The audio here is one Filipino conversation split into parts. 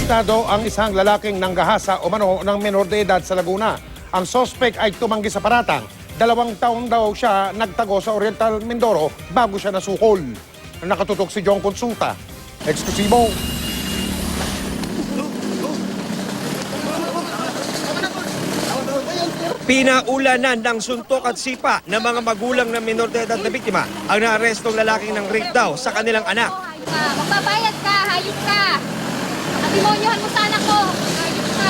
Arestado ang isang lalaking nanggahasa o mano ng menor de edad sa Laguna. Ang sospek ay tumanggi sa paratang. 2 taon daw siya nagtago sa Oriental Mindoro bago siya nasukol. Nakatutok si John Consulta. Eksklusibo. Pinaulanan ng suntok at sipa ng mga magulang ng menor de edad na biktima ang naarestong lalaking ng rape daw sa kanilang anak. Magbabayad ka, hayop ka. Demonyohan mo sa anak ko. Hayop ka.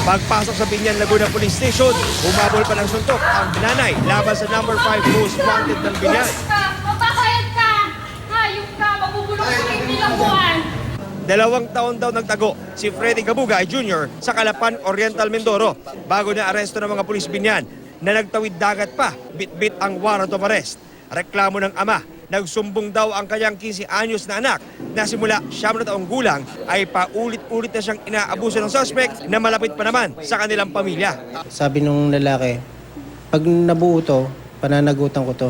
Pagpasok sa Binyan, Laguna Police Station, humabol pa ng suntok ang nanay laban sa number 5 most wanted ng Binyan. Magbabayad ka. Hayop ka. Mabubulong sa ilang buwan. 2 taon daw nagtago si Freddy Gabugay Jr. sa Calapan, Oriental Mindoro bago na aresto ng mga pulis Binyan na nagtawid dagat pa, bit-bit ang warrant of arrest. Reklamo ng ama, nagsumbong daw ang kanyang 15 anyos na anak na simula 9 na taong gulang ay paulit-ulit na siyang inaabuso ng suspect na malapit pa naman sa kanilang pamilya. Sabi nung lalaki, pag nabuo to, pananagutan ko to.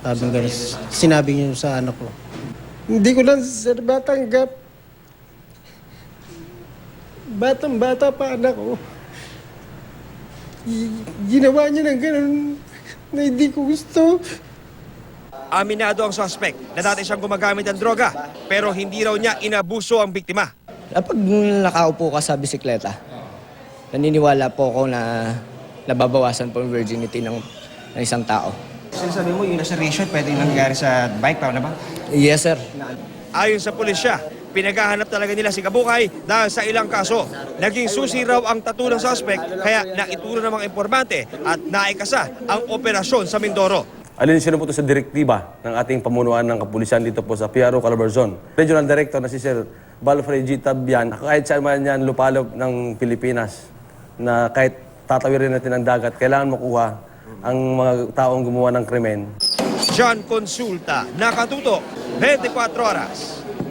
Sabi nga, sinabi niyo sa anak ko. Hindi ko lang sir matanggap. Batang-bata pa anak ko. Ginawa niya ng ganun na hindi ko gusto. Aminado ang suspect na dati siyang gumagamit ng droga pero hindi raw niya inabuso ang biktima. Kapag nakaupo ka sa bisikleta, naniniwala po ako na nababawasan po ang virginity ng isang tao. Sinasabi mo, yung nasa ratio, pwede nangyari sa bike, tama na ba? Yes, sir. Ayon sa pulisya, pinaghahanap talaga nila si Gabugay dahil sa ilang kaso. Naging susi raw ang tattoo ng suspect kaya naituro ng mga informante at naikasa ang operasyon sa Mindoro. Alinisyon po ito sa direktiba ng ating pamunuan ng kapulisan dito po sa Piaro, Calabarzon. Regional Director na si Sir Balfred G. Tabian, kahit saan man yan lupalop ng Pilipinas, na kahit tatawirin natin ang dagat, kailangan makuha ang mga taong gumawa ng krimen. John Consulta, nakatutok, 24 oras.